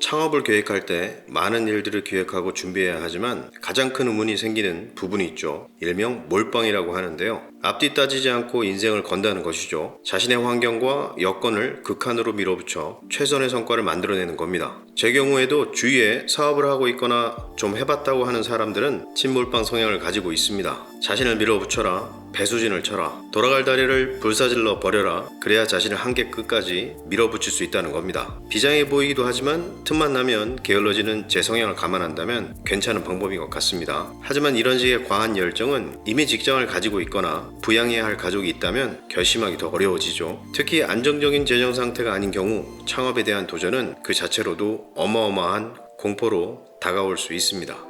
창업을 계획할 때 많은 일들을 기획하고 준비해야 하지만 가장 큰 의문이 생기는 부분이 있죠. 일명 몰빵이라고 하는데요. 앞뒤 따지지 않고 인생을 건다는 것이죠. 자신의 환경과 여건을 극한으로 밀어붙여 최선의 성과를 만들어내는 겁니다. 제 경우에도 주위에 사업을 하고 있거나 좀 해봤다고 하는 사람들은 친몰빵 성향을 가지고 있습니다. 자신을 밀어붙여라, 배수진을 쳐라, 돌아갈 다리를 불사질러 버려라, 그래야 자신을 한계 끝까지 밀어붙일 수 있다는 겁니다. 비장해 보이기도 하지만 틈만 나면 게을러지는 제 성향을 감안한다면 괜찮은 방법인 것 같습니다. 하지만 이런 식의 과한 열정은 이미 직장을 가지고 있거나 부양해야 할 가족이 있다면 결심하기 더 어려워지죠. 특히 안정적인 재정 상태가 아닌 경우 창업에 대한 도전은 그 자체로도 어마어마한 공포로 다가올 수 있습니다.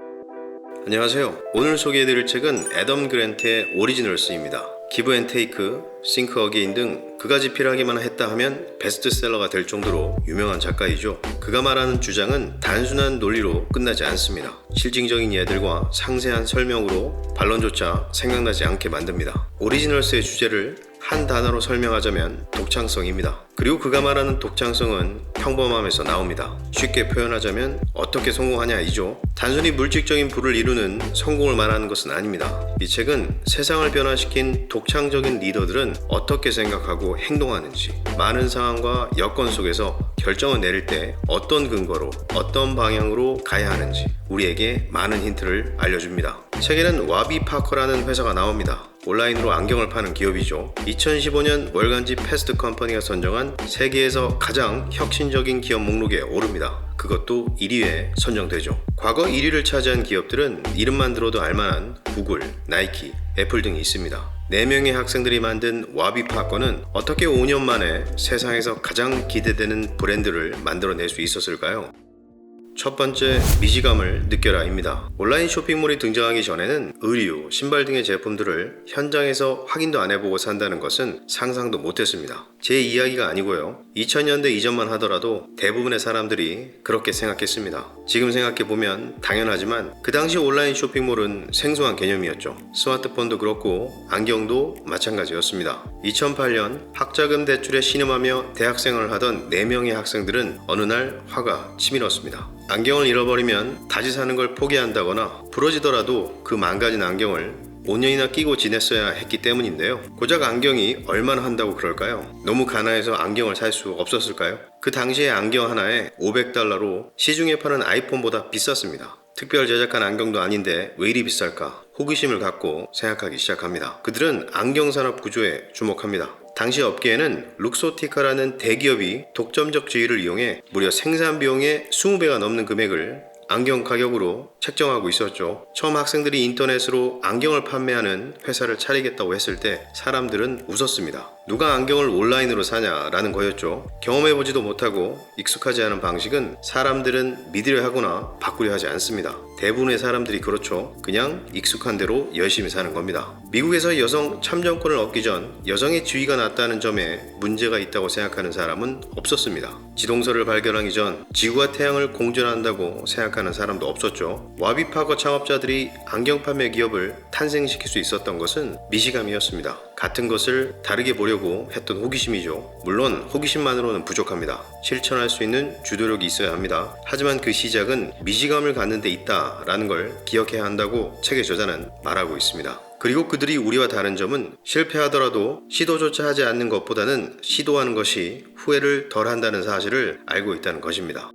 안녕하세요. 오늘 소개해드릴 책은 애덤 그랜트의 오리지널스입니다. 기브 앤 테이크, 싱크 어게인 등 그가 필하기만 했다 하면 베스트셀러가 될 정도로 유명한 작가이죠. 그가 말하는 주장은 단순한 논리로 끝나지 않습니다. 실증적인 예들과 상세한 설명으로 반론조차 생각나지 않게 만듭니다. 오리지널스의 주제를 한 단어로 설명하자면 독창성입니다. 그리고 그가 말하는 독창성은 평범함에서 나옵니다. 쉽게 표현하자면 어떻게 성공하냐이죠. 단순히 물질적인 부를 이루는 성공을 말하는 것은 아닙니다. 이 책은 세상을 변화시킨 독창적인 리더들은 어떻게 생각하고 행동하는지, 많은 상황과 여건 속에서 결정을 내릴 때 어떤 근거로 어떤 방향으로 가야 하는지 우리에게 많은 힌트를 알려줍니다. 책에는 와비 파커라는 회사가 나옵니다. 온라인으로 안경을 파는 기업이죠. 2015년 월간지 패스트 컴퍼니가 선정한 세계에서 가장 혁신적인 기업 목록에 오릅니다. 그것도 1위에 선정되죠. 과거 1위를 차지한 기업들은 이름만 들어도 알만한 구글, 나이키, 애플 등이 있습니다. 4명의 학생들이 만든 와비 파커는 어떻게 5년 만에 세상에서 가장 기대되는 브랜드를 만들어낼 수 있었을까요? 첫 번째, 미지감을 느껴라입니다. 온라인 쇼핑몰이 등장하기 전에는 의류, 신발 등의 제품들을 현장에서 확인도 안 해보고 산다는 것은 상상도 못했습니다. 제 이야기가 아니고요. 2000년대 이전만 하더라도 대부분의 사람들이 그렇게 생각했습니다. 지금 생각해보면 당연하지만 그 당시 온라인 쇼핑몰은 생소한 개념이었죠. 스마트폰도 그렇고 안경도 마찬가지였습니다. 2008년 학자금 대출에 신음하며 대학생활을 하던 4명의 학생들은 어느 날 화가 치밀었습니다. 안경을 잃어버리면 다시 사는 걸 포기한다거나 부러지더라도 그 망가진 안경을 5년이나 끼고 지냈어야 했기 때문인데요. 고작 안경이 얼마나 한다고 그럴까요? 너무 가난해서 안경을 살 수 없었을까요? 그 당시에 안경 하나에 $500로 시중에 파는 아이폰보다 비쌌습니다. 특별 제작한 안경도 아닌데 왜 이리 비쌀까? 호기심을 갖고 생각하기 시작합니다. 그들은 안경산업 구조에 주목합니다. 당시 업계에는 룩소티카라는 대기업이 독점적 지위를 이용해 무려 생산 비용의 20배가 넘는 금액을 안경 가격으로 책정하고 있었죠. 처음 학생들이 인터넷으로 안경을 판매하는 회사를 차리겠다고 했을 때 사람들은 웃었습니다. 누가 안경을 온라인으로 사냐라는 거였죠. 경험해보지도 못하고 익숙하지 않은 방식은 사람들은 믿으려 하거나 바꾸려 하지 않습니다. 대부분의 사람들이 그렇죠. 그냥 익숙한 대로 열심히 사는 겁니다. 미국에서 여성 참정권을 얻기 전 여성의 지위가 낮다는 점에 문제가 있다고 생각하는 사람은 없었습니다. 지동설을 발견하기 전 지구와 태양을 공존한다고 생각하는 사람도 없었죠. 와비 파커 창업자들이 안경 판매 기업을 탄생시킬 수 있었던 것은 미시감이었습니다. 같은 것을 다르게 보려고 했던 호기심이죠. 물론 호기심만으로는 부족합니다. 실천할 수 있는 주도력이 있어야 합니다. 하지만 그 시작은 미시감을 갖는 데 있다라는 걸 기억해야 한다고 책의 저자는 말하고 있습니다. 그리고 그들이 우리와 다른 점은 실패하더라도 시도조차 하지 않는 것보다는 시도하는 것이 후회를 덜 한다는 사실을 알고 있다는 것입니다.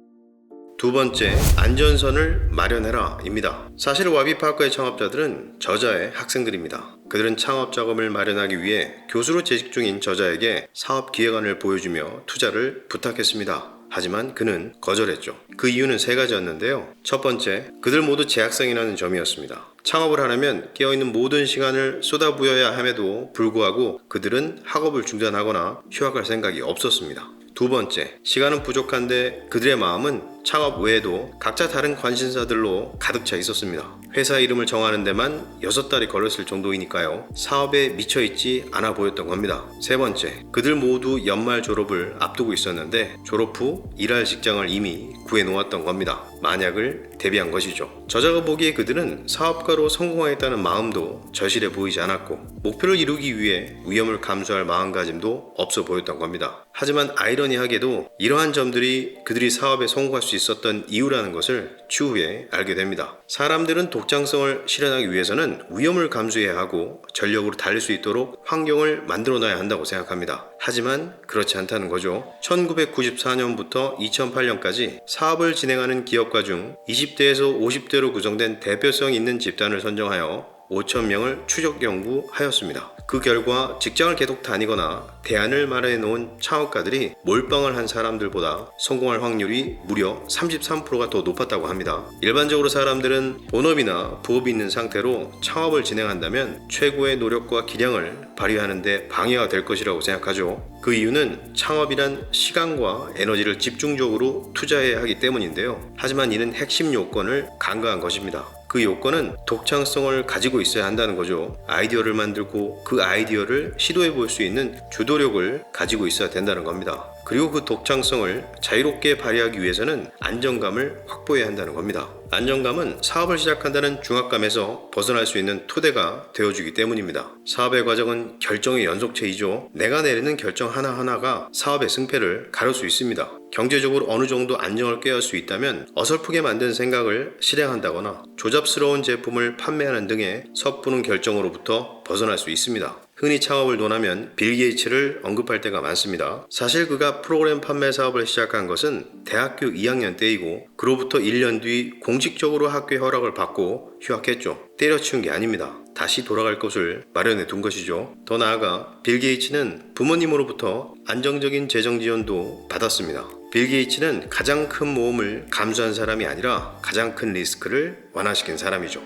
두 번째, 안전선을 마련해라 입니다. 사실 와비 파커의 창업자들은 저자의 학생들입니다. 그들은 창업 자금을 마련하기 위해 교수로 재직 중인 저자에게 사업 기획안을 보여주며 투자를 부탁했습니다. 하지만 그는 거절했죠. 그 이유는 3가지였는데요. 첫 번째, 그들 모두 재학생이라는 점이었습니다. 창업을 하려면 깨어있는 모든 시간을 쏟아부어야 함에도 불구하고 그들은 학업을 중단하거나 휴학할 생각이 없었습니다. 두 번째, 시간은 부족한데 그들의 마음은 창업 외에도 각자 다른 관심사들로 가득 차 있었습니다. 회사 이름을 정하는 데만 6달이 걸렸을 정도이니까요. 사업에 미쳐있지 않아 보였던 겁니다. 세 번째, 그들 모두 연말 졸업을 앞두고 있었는데 졸업 후 일할 직장을 이미 구해놓았던 겁니다. 만약을 대비한 것이죠. 저자가 보기에 그들은 사업가로 성공하겠다는 마음도 절실해 보이지 않았고 목표를 이루기 위해 위험을 감수할 마음가짐도 없어 보였던 겁니다. 하지만 아이러니하게도 이러한 점들이 그들이 사업에 성공할 수 수 있었던 이유라는 것을 추후에 알게 됩니다. 사람들은 독창성을 실현하기 위해서는 위험을 감수해야 하고 전력으로 달릴 수 있도록 환경을 만들어 놔야 한다고 생각합니다. 하지만 그렇지 않다는 거죠. 1994년부터 2008년까지 사업을 진행하는 기업가 중 20대에서 50대로 구성된 대표성 있는 집단을 선정하여 5,000명을 추적 연구하였습니다. 그 결과 직장을 계속 다니거나 대안을 마련해 놓은 창업가들이 몰빵을 한 사람들보다 성공할 확률이 무려 33%가 더 높았다고 합니다. 일반적으로 사람들은 본업이나 부업이 있는 상태로 창업을 진행한다면 최고의 노력과 기량을 발휘하는 데 방해가 될 것이라고 생각하죠. 그 이유는 창업이란 시간과 에너지를 집중적으로 투자해야 하기 때문인데요. 하지만 이는 핵심 요건을 간과한 것입니다. 그 요건은 독창성을 가지고 있어야 한다는 거죠. 아이디어를 만들고 그 아이디어를 시도해 볼 수 있는 주도력을 가지고 있어야 된다는 겁니다. 그리고 그 독창성을 자유롭게 발휘하기 위해서는 안정감을 확보해야 한다는 겁니다. 안정감은 사업을 시작한다는 중압감에서 벗어날 수 있는 토대가 되어주기 때문입니다. 사업의 과정은 결정의 연속체이죠. 내가 내리는 결정 하나하나가 사업의 승패를 가를 수 있습니다. 경제적으로 어느 정도 안정을 꾀할 수 있다면 어설프게 만든 생각을 실행한다거나 조잡스러운 제품을 판매하는 등의 섣부른 결정으로부터 벗어날 수 있습니다. 흔히 창업을 논하면 빌 게이츠를 언급할 때가 많습니다. 사실 그가 프로그램 판매 사업을 시작한 것은 대학교 2학년 때이고 그로부터 1년 뒤 공식적으로 학교 허락을 받고 휴학했죠. 때려치운 게 아닙니다. 다시 돌아갈 곳을 마련해 둔 것이죠. 더 나아가 빌 게이츠는 부모님으로부터 안정적인 재정 지원도 받았습니다. 빌 게이츠는 가장 큰 모험을 감수한 사람이 아니라 가장 큰 리스크를 완화시킨 사람이죠.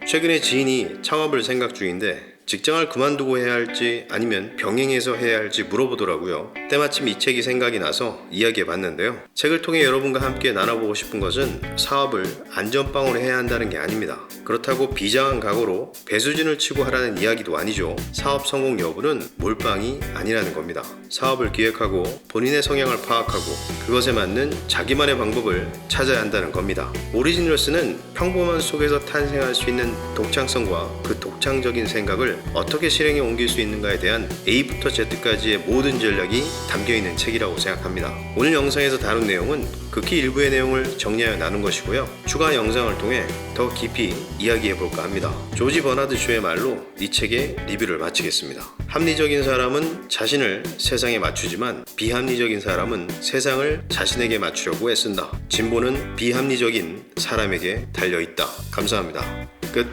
최근에 지인이 창업을 생각 중인데 직장을 그만두고 해야 할지 아니면 병행해서 해야 할지 물어보더라고요. 때마침 이 책이 생각이 나서 이야기해 봤는데요. 책을 통해 여러분과 함께 나눠보고 싶은 것은 사업을 안전빵으로 해야 한다는 게 아닙니다. 그렇다고 비장한 각오로 배수진을 치고 하라는 이야기도 아니죠. 사업 성공 여부는 몰빵이 아니라는 겁니다. 사업을 기획하고 본인의 성향을 파악하고 그것에 맞는 자기만의 방법을 찾아야 한다는 겁니다. 오리지널스는 평범한 속에서 탄생할 수 있는 독창성과 그 독창적인 생각을 어떻게 실행에 옮길 수 있는가에 대한 A부터 Z까지의 모든 전략이 담겨있는 책이라고 생각합니다. 오늘 영상에서 다룬 내용은 극히 일부의 내용을 정리하여 나눈 것이고요. 추가 영상을 통해 더 깊이 이야기해볼까 합니다. 조지 버나드 쇼의 말로 이 책의 리뷰를 마치겠습니다. 합리적인 사람은 자신을 세상에 맞추지만 비합리적인 사람은 세상을 자신에게 맞추려고 애쓴다. 진보는 비합리적인 사람에게 달려있다. 감사합니다. 끝.